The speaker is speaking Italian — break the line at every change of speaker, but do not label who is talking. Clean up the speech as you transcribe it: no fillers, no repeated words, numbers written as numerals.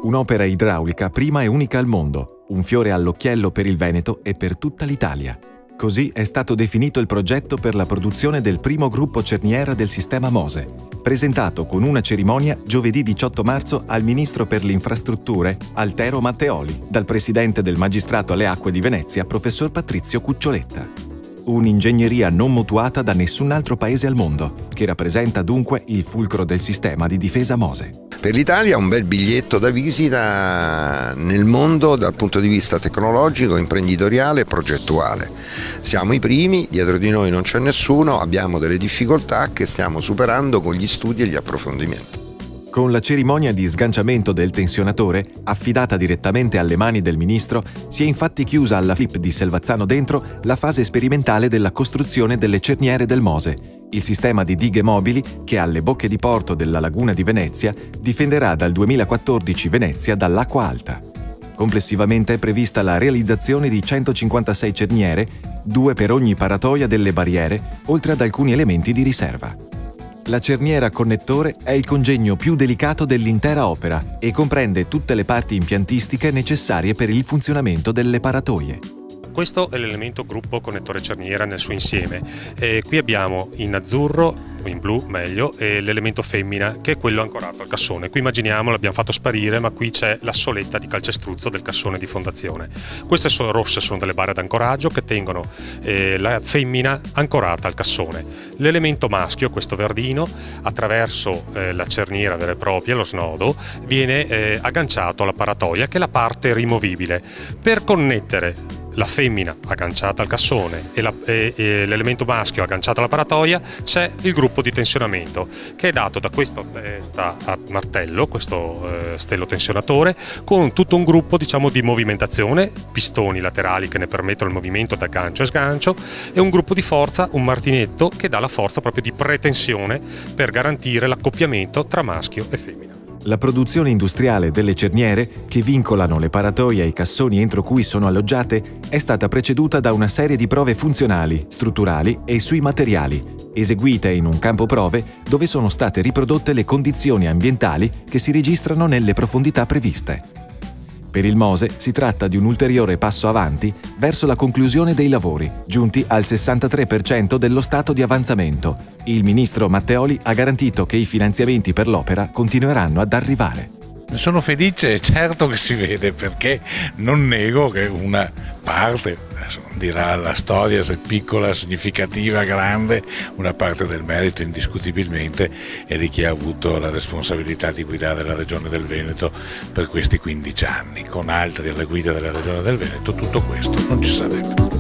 Un'opera idraulica prima e unica al mondo, un fiore all'occhiello per il Veneto e per tutta l'Italia. Così è stato definito il progetto per la produzione del primo gruppo cerniera del sistema MOSE, presentato con una cerimonia giovedì 18 marzo al Ministro per le Infrastrutture, Altero Matteoli, dal Presidente del Magistrato alle Acque di Venezia, Professor Patrizio Cuccioletta. Un'ingegneria non mutuata da nessun altro paese al mondo, che rappresenta dunque il fulcro del sistema di difesa MOSE.
Per l'Italia è un bel biglietto da visita nel mondo dal punto di vista tecnologico, imprenditoriale e progettuale. Siamo i primi, dietro di noi non c'è nessuno, abbiamo delle difficoltà che stiamo superando con gli studi e gli approfondimenti.
Con la cerimonia di sganciamento del tensionatore, affidata direttamente alle mani del Ministro, si è infatti chiusa alla FIP di Selvazzano Dentro la fase sperimentale della costruzione delle cerniere del MOSE, il sistema di dighe mobili che alle bocche di porto della laguna di Venezia difenderà dal 2014 Venezia dall'acqua alta. Complessivamente è prevista la realizzazione di 156 cerniere, 2 per ogni paratoia delle barriere, oltre ad alcuni elementi di riserva. La cerniera connettore è il congegno più delicato dell'intera opera e comprende tutte le parti impiantistiche necessarie per il funzionamento delle paratoie.
Questo è l'elemento gruppo connettore cerniera nel suo insieme. Qui abbiamo in azzurro, in blu meglio, l'elemento femmina che è quello ancorato al cassone. Qui immaginiamo l'abbiamo fatto sparire, ma qui c'è la soletta di calcestruzzo del cassone di fondazione. Queste sono rosse, sono delle barre d'ancoraggio che tengono la femmina ancorata al cassone. L'elemento maschio, questo verdino, attraverso la cerniera vera e propria, lo snodo, viene agganciato alla paratoia, che è la parte rimovibile. Per connettere la femmina agganciata al cassone e l'elemento maschio agganciato alla paratoia c'è il gruppo di tensionamento che è dato da questa testa a martello, questo stello tensionatore, con tutto un gruppo di movimentazione, pistoni laterali che ne permettono il movimento da gancio e sgancio, e un gruppo di forza, un martinetto, che dà la forza proprio di pretensione per garantire l'accoppiamento tra maschio e femmina.
La produzione industriale delle cerniere, che vincolano le paratoie e i cassoni entro cui sono alloggiate, è stata preceduta da una serie di prove funzionali, strutturali e sui materiali, eseguite in un campo prove dove sono state riprodotte le condizioni ambientali che si registrano nelle profondità previste. Per il MOSE si tratta di un ulteriore passo avanti verso la conclusione dei lavori, giunti al 63% dello stato di avanzamento. Il ministro Matteoli ha garantito che i finanziamenti per l'opera continueranno ad arrivare.
Sono felice, certo che si vede, perché non nego che una parte, dirà la storia se piccola, significativa, grande, una parte del merito indiscutibilmente è di chi ha avuto la responsabilità di guidare la Regione del Veneto per questi 15 anni. Con altri alla guida della Regione del Veneto tutto questo non ci sarebbe.